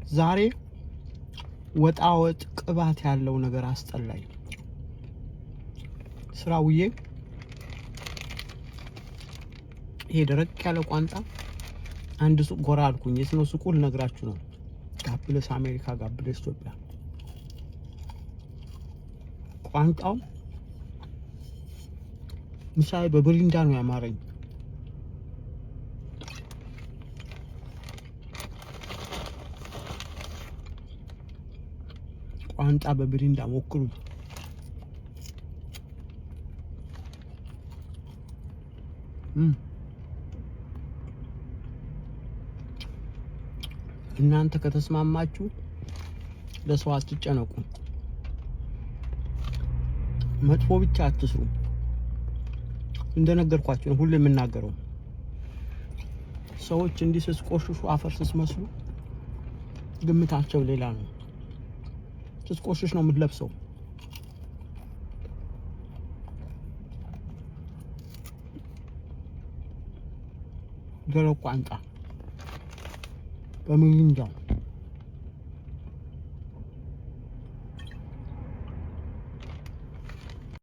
ዛሬ ወጣወጥ ቅባት ያለው ነገር አስጠላኝ። ስራውዬ ይሄ ደረቅ ያለ ቋንጣ አንድ ሱቅ ጎራ አልኩኝ። የት ነው ሱቁ ልነግራችሁ ነው። ጋብለስ አሜሪካ፣ ጋብለስ ኢትዮጵያ። ቋንጣው ምሳሌ በብሪንዳ ነው ያማረኝ። ቋንጣ በብሪንዳ ሞክሩት። እናንተ ከተስማማችሁ ለሰው አትጨነቁ። መጥፎ ብቻ አትስሩ። እንደነገርኳችሁ ነው ሁሉ የምናገረው። ሰዎች እንዲህ ስትቆሽሹ አፈር ስትመስሉ ግምታቸው ሌላ ነው። ስትቆሽሽ ነው የምትለብሰው። ደረቅ ቋንጣ በሚሪንዳ